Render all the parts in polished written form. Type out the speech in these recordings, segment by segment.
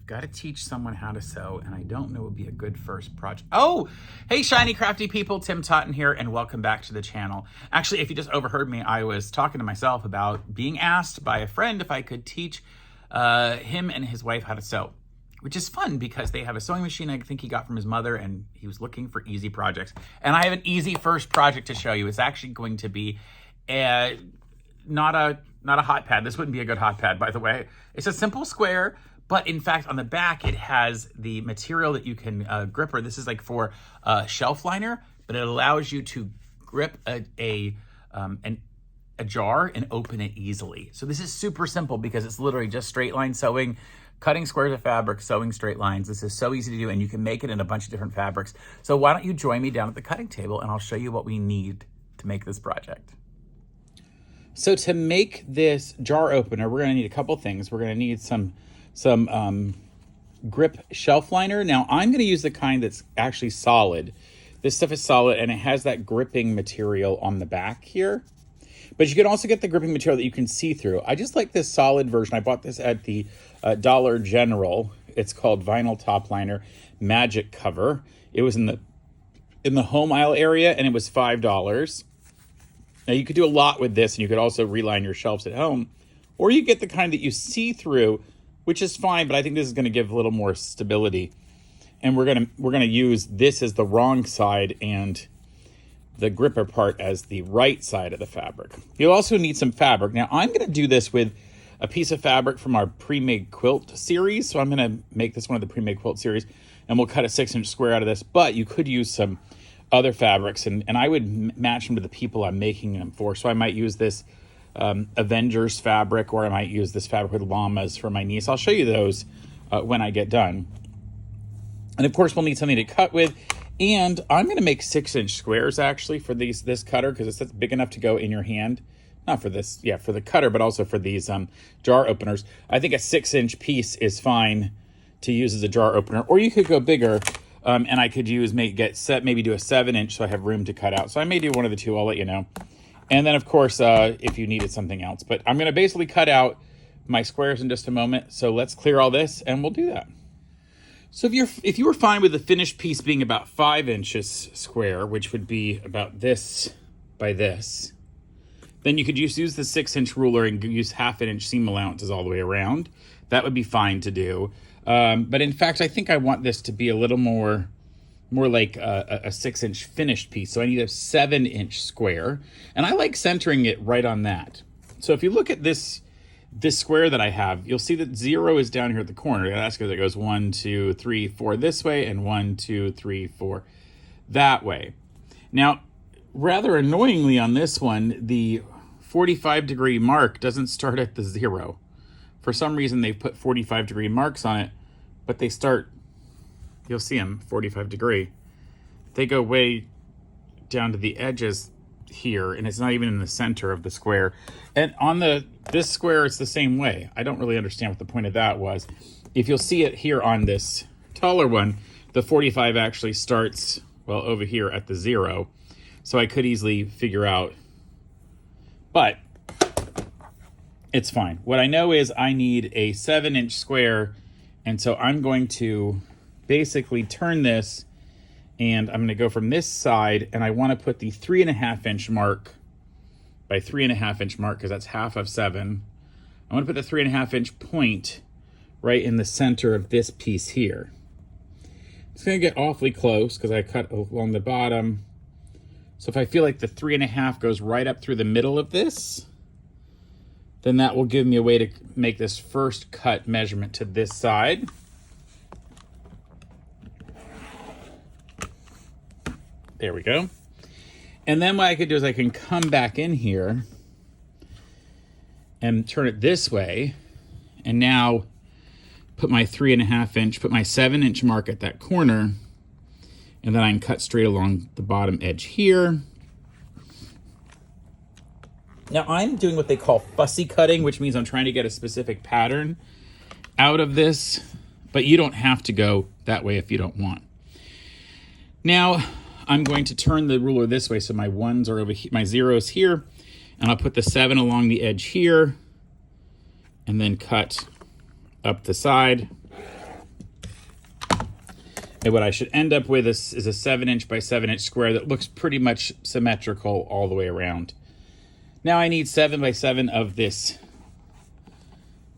got to teach someone how to sew, and I don't know what would be a good first project. Oh, hey, Shiny Crafty People, Tim Totten here, and welcome back to the channel. Actually, if you just overheard me, I was talking to myself about being asked by a friend if I could teach him and his wife how to sew, which is fun because they have a sewing machine I think he got from his mother, and he was looking for easy projects. And I have an easy first project to show you. It's actually going to be not a hot pad. This wouldn't be a good hot pad, by the way. It's a simple square, but in fact, on the back, it has the material that you can gripper. This is like for shelf liner, but it allows you to grip a jar and open it easily. So this is super simple because it's literally just straight line sewing, cutting squares of fabric, sewing straight lines. This is so easy to do, and you can make it in a bunch of different fabrics. So why don't you join me down at the cutting table, and I'll show you what we need to make this project. So to make this jar opener, we're gonna need a couple things. We're gonna need some grip shelf liner. Now I'm gonna use the kind that's actually solid. This stuff is solid and it has that gripping material on the back here. But you can also get the gripping material that you can see through. I just like this solid version. I bought this at the Dollar General. It's called Vinyl Top Liner Magic Cover. It was in the home aisle area and it was $5. Now you could do a lot with this, and you could also reline your shelves at home, or you get the kind that you see through, which is fine, but I think this is going to give a little more stability. And we're gonna use this as the wrong side and the gripper part as the right side of the fabric. You'll also need some fabric. Now I'm going to do this with a piece of fabric from our pre-made quilt series. So I'm going to make this one of the pre-made quilt series, and we'll cut a 6-inch square out of this, but you could use some other fabrics, and I would match them to the people I'm making them for. So I might use this Avengers fabric, or I might use this fabric with llamas for my niece. I'll show you those when I get done. And of course we'll need something to cut with, and I'm going to make 6-inch squares actually for this cutter, because it's big enough to go in your hand. Not for this, yeah, for the cutter, but also for these jar openers. I think a 6-inch piece is fine to use as a jar opener, or you could go bigger. And I could use, maybe do a 7-inch so I have room to cut out. So I may do one of the two, I'll let you know. And then of course, if you needed something else. But I'm gonna basically cut out my squares in just a moment. So let's clear all this and we'll do that. So if you were fine with the finished piece being about 5 inches square, which would be about this by this, then you could use the 6-inch ruler and use 1/2 inch seam allowances all the way around. That would be fine to do. But in fact, I think I want this to be a little more like a 6-inch finished piece. So I need a 7-inch square, and I like centering it right on that. So if you look at this square that I have, you'll see that 0 is down here at the corner. That's because it goes 1, 2, 3, 4 this way, and 1, 2, 3, 4 that way. Now, rather annoyingly on this one, the 45-degree mark doesn't start at the 0. For some reason, they've put 45-degree marks on it, but they start, you'll see them, 45-degree. They go way down to the edges here, and it's not even in the center of the square. And on this square, it's the same way. I don't really understand what the point of that was. If you'll see it here on this taller one, the 45 actually starts, well, over here at the 0. So I could easily figure out, but it's fine. What I know is I need a 7-inch square, and so I'm going to basically turn this, and I'm going to go from this side, and I want to put the 3.5-inch mark by 3.5-inch mark, because that's half of 7. I want to put the 3.5-inch point right in the center of this piece here. It's going to get awfully close because I cut along the bottom. So if I feel like the 3.5 goes right up through the middle of this, then that will give me a way to make this first cut measurement to this side. There we go. And then what I could do is I can come back in here and turn it this way, and now put my 3.5-inch, put my 7-inch mark at that corner, and then I can cut straight along the bottom edge here. Now I'm doing what they call fussy cutting, which means I'm trying to get a specific pattern out of this, but you don't have to go that way if you don't want. Now I'm going to turn the ruler this way, so my 1s are over here, my 0s here, and I'll put the 7 along the edge here, and then cut up the side. And what I should end up with is a 7" by 7" square that looks pretty much symmetrical all the way around. Now I need 7 by 7 of this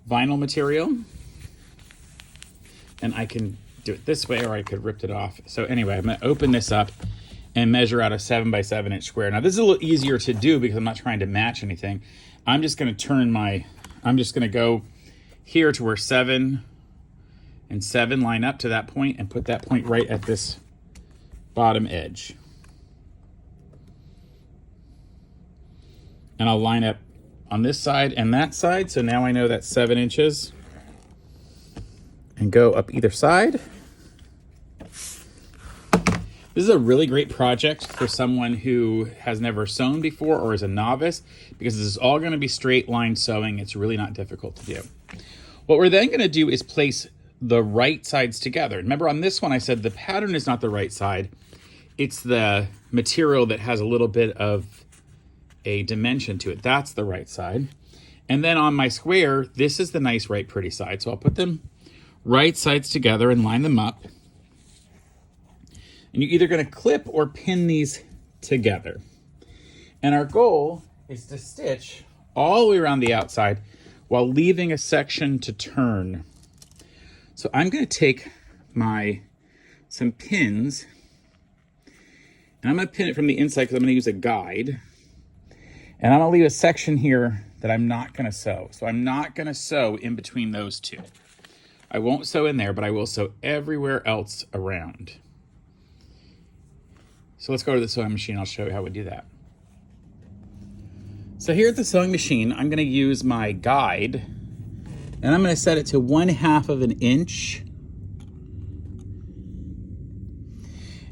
vinyl material. And I can do it this way, or I could rip it off. So anyway, I'm gonna open this up and measure out a 7 by 7" square. Now this is a little easier to do because I'm not trying to match anything. I'm just gonna I'm just gonna go here to where 7 and 7 line up to that point and put that point right at this bottom edge. And I'll line up on this side and that side. So now I know that's 7 inches. And go up either side. This is a really great project for someone who has never sewn before or is a novice, because this is all going to be straight line sewing. It's really not difficult to do. What we're then going to do is place the right sides together. Remember on this one I said the pattern is not the right side. It's the material that has a little bit of a dimension to it. That's the right side. And then on my square, this is the nice, right, pretty side. So I'll put them right sides together and line them up. And you're either going to clip or pin these together. And our goal is to stitch all the way around the outside while leaving a section to turn. So I'm going to take some pins, and I'm going to pin it from the inside because I'm going to use a guide. And I'm going to leave a section here that I'm not going to sew. So I'm not going to sew in between those two. I won't sew in there, but I will sew everywhere else around. So let's go to the sewing machine. I'll show you how we do that. So here at the sewing machine, I'm going to use my guide, and I'm going to set it to 1/2 of an inch.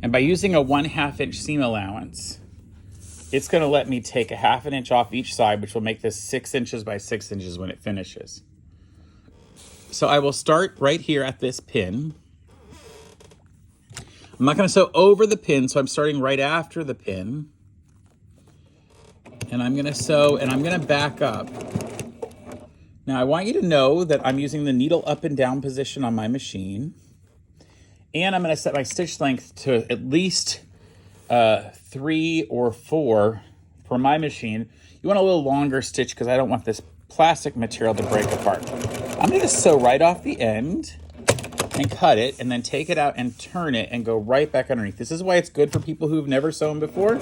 And by using a 1/2 inch seam allowance, it's going to let me take a 1/2 inch off each side, which will make this 6 inches by 6 inches when it finishes. So I will start right here at this pin. I'm not going to sew over the pin, so I'm starting right after the pin. And I'm going to sew, and I'm going to back up. Now I want you to know that I'm using the needle up and down position on my machine. And I'm going to set my stitch length to at least 3 or 4 for my machine. You want a little longer stitch because I don't want this plastic material to break apart. I'm going to sew right off the end and cut it, and then take it out and turn it and go right back underneath. This is why it's good for people who've never sewn before,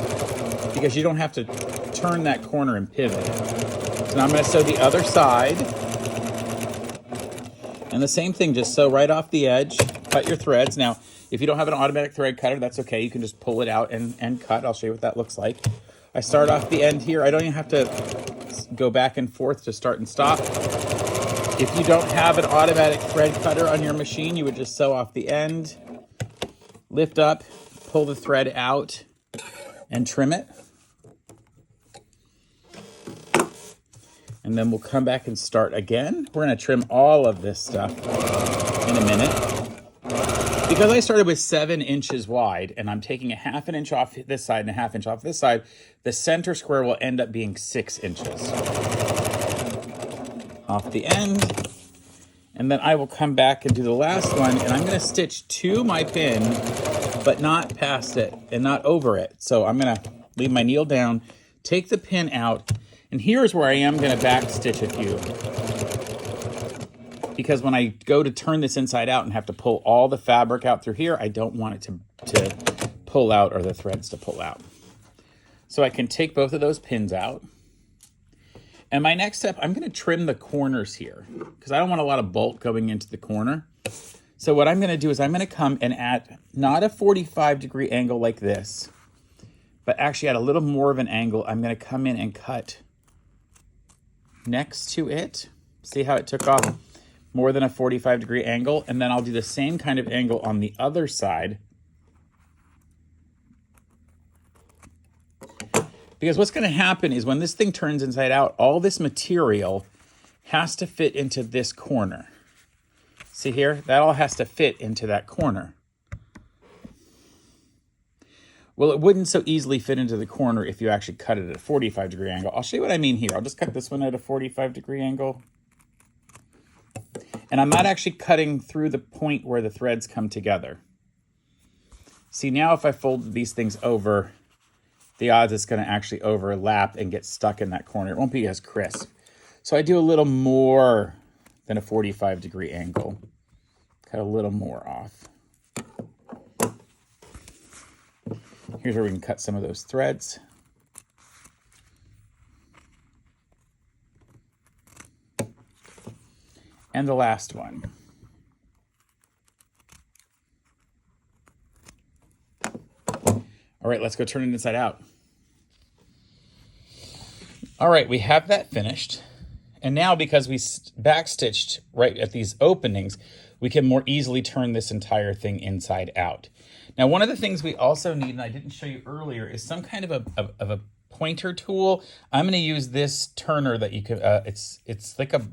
because you don't have to turn that corner and pivot. So now I'm going to sew the other side. And the same thing, just sew right off the edge, cut your threads. Now, if you don't have an automatic thread cutter, that's okay. You can just pull it out and cut. I'll show you what that looks like. I start off the end here. I don't even have to go back and forth to start and stop. If you don't have an automatic thread cutter on your machine, you would just sew off the end, lift up, pull the thread out, and trim it. And then we'll come back and start again. We're going to trim all of this stuff in a minute. Because I started with 7 inches wide, and I'm taking a 1/2 inch off this side and a 1/2 inch off this side, the center square will end up being 6 inches. Off the end, and then I will come back and do the last one, and I'm going to stitch to my pin, but not past it and not over it. So I'm going to leave my needle down, take the pin out, and here's where I am going to back stitch a few, because when I go to turn this inside out and have to pull all the fabric out through here, I don't want it to pull out, or the threads to pull out. So I can take both of those pins out. And my next step, I'm going to trim the corners here because I don't want a lot of bulk going into the corner. So what I'm going to do is I'm going to come and at not a 45-degree angle like this, but actually at a little more of an angle, I'm going to come in and cut next to it. See how it took off more than a 45-degree angle? And then I'll do the same kind of angle on the other side. Because what's going to happen is when this thing turns inside out, all this material has to fit into this corner. See here? That all has to fit into that corner. Well, it wouldn't so easily fit into the corner if you actually cut it at a 45-degree angle. I'll show you what I mean here. I'll just cut this one at a 45-degree angle. And I'm not actually cutting through the point where the threads come together. See, now if I fold these things over, the odds it's going to actually overlap and get stuck in that corner. It won't be as crisp. So I do a little more than a 45-degree angle. Cut a little more off. Here's where we can cut some of those threads. And the last one. All right, let's go turn it inside out. All right, we have that finished. And now because we backstitched right at these openings, we can more easily turn this entire thing inside out. Now, one of the things we also need, and I didn't show you earlier, is some kind of a pointer tool. I'm going to use this turner that you can, it's like a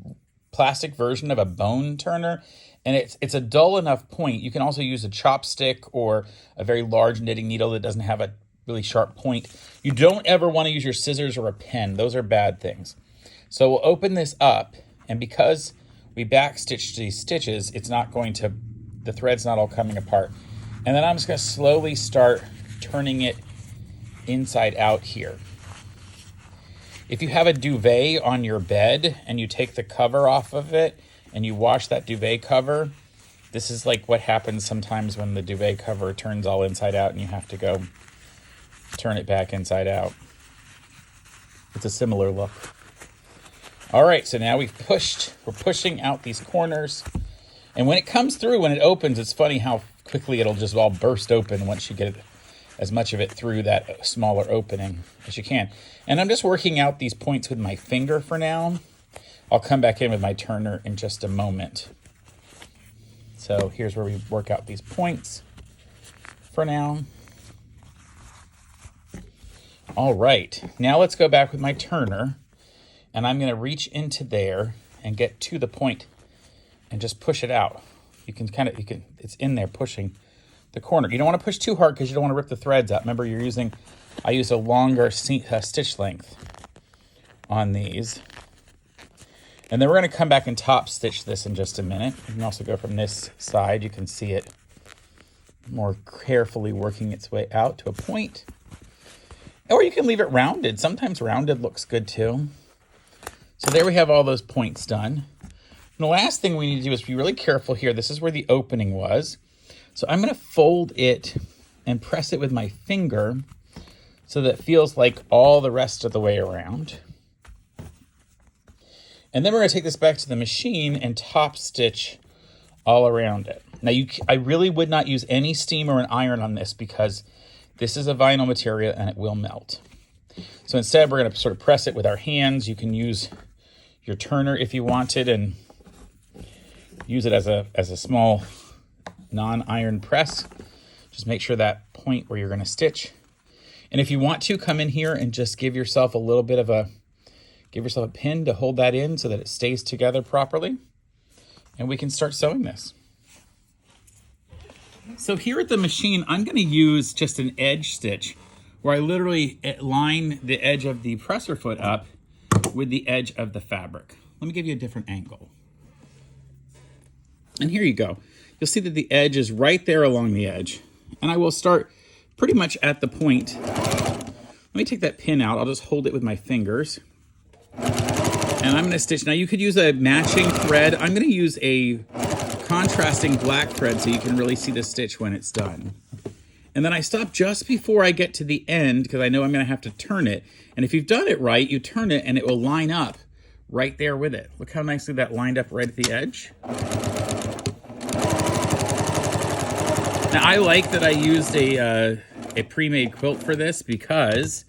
plastic version of a bone turner, and it's a dull enough point. You can also use a chopstick or a very large knitting needle that doesn't have a really sharp point. You don't ever want to use your scissors or a pen. Those are bad things. So we'll open this up, and because we backstitched these stitches, it's not going to, the thread's not all coming apart. And then I'm just going to slowly start turning it inside out here. If you have a duvet on your bed and you take the cover off of it and you wash that duvet cover, this is like what happens sometimes when the duvet cover turns all inside out and you have to go turn it back inside out. It's a similar look. All right, so now we're pushing out these corners. And when it comes through, when it opens, it's funny how quickly it'll just all burst open once you get as much of it through that smaller opening as you can. And I'm just working out these points with my finger for now. I'll come back in with my turner in just a moment. So here's where we work out these points for now. All right, now let's go back with my turner, and I'm gonna reach into there and get to the point and just push it out. It's in there pushing the corner. You don't want to push too hard because you don't want to rip the threads out. Remember, I use a longer stitch length on these. And then we're going to come back and top stitch this in just a minute. You can also go from this side. You can see it more carefully working its way out to a point. Or you can leave it rounded. Sometimes rounded looks good too. So there we have all those points done. And the last thing we need to do is be really careful here. This is where the opening was. So I'm going to fold it and press it with my finger so that it feels like all the rest of the way around. And then we're going to take this back to the machine and top stitch all around it. Now, I really would not use any steam or an iron on this because this is a vinyl material and it will melt. So instead, we're going to sort of press it with our hands. You can use your turner if you wanted and use it as a small non-iron press. Just make sure that point where you're going to stitch. And if you want to, come in here and just give yourself a pin to hold that in so that it stays together properly. And we can start sewing this. So here at the machine, I'm going to use just an edge stitch where I literally line the edge of the presser foot up with the edge of the fabric. Let me give you a different angle. And here you go. You'll see that the edge is right there along the edge. And I will start pretty much at the point. Let me take that pin out. I'll just hold it with my fingers. And I'm going to stitch. Now you could use a matching thread. I'm going to use a contrasting black thread so you can really see the stitch when it's done. And then I stop just before I get to the end because I know I'm going to have to turn it. And if you've done it right, you turn it and it will line up right there with it. Look how nicely that lined up right at the edge. Now I like that I used a pre-made quilt for this because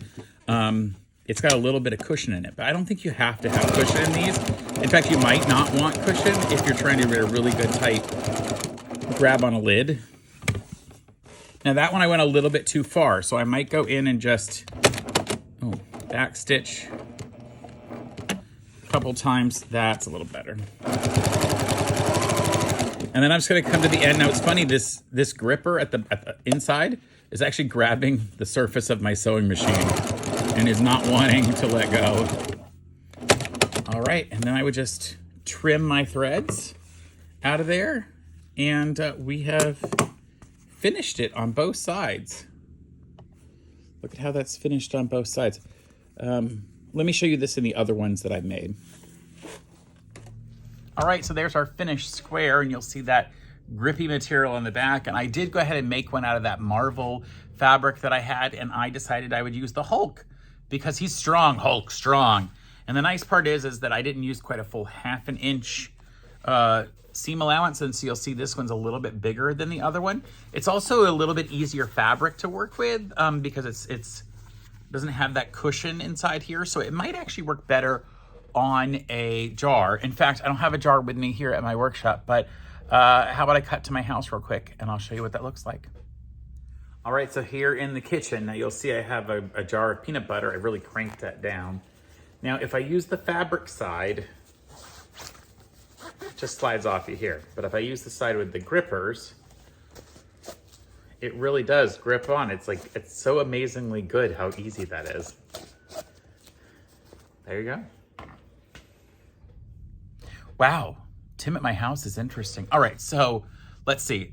it's got a little bit of cushion in it, but I don't think you have to have cushion in these. In fact, you might not want cushion if you're trying to get a really good tight grab on a lid. Now that one I went a little bit too far, so I might go in and just back stitch a couple times. That's a little better. And then I'm just going to come to the end. Now it's funny, this gripper at the inside is actually grabbing the surface of my sewing machine and is not wanting to let go. All right, and then I would just trim my threads out of there, and we have finished it on both sides. Look at how that's finished on both sides. Let me show you this in the other ones that I've made. All right, so there's our finished square, and you'll see that grippy material on the back. And I did go ahead and make one out of that Marvel fabric that I had, and I decided I would use the Hulk because he's strong, Hulk, strong. And the nice part is that I didn't use quite a full 1/2 inch seam allowance, and so you'll see this one's a little bit bigger than the other one. It's also a little bit easier fabric to work with because it's doesn't have that cushion inside here, so it might actually work better on a jar. In fact, I don't have a jar with me here at my workshop, but how about I cut to my house real quick and I'll show you what that looks like. All right, so here in the kitchen, now you'll see I have a jar of peanut butter. I really cranked that down. Now, if I use the fabric side, it just slides off you here. But if I use the side with the grippers, it really does grip on. It's so amazingly good how easy that is. There you go. Wow, Tim at my house is interesting. All right, so let's see.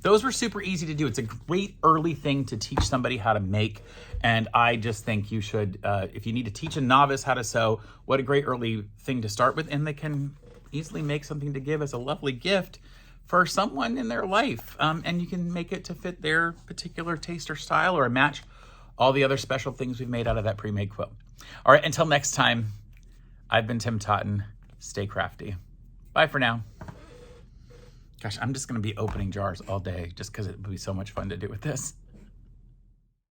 Those were super easy to do. It's a great early thing to teach somebody how to make. And I just think you should, if you need to teach a novice how to sew, what a great early thing to start with. And they can easily make something to give as a lovely gift for someone in their life. And you can make it to fit their particular taste or style or match all the other special things we've made out of that pre-made quilt. All right, until next time, I've been Tim Totten. Stay crafty. Bye for now. Gosh, I'm just going to be opening jars all day just because it would be so much fun to do with this.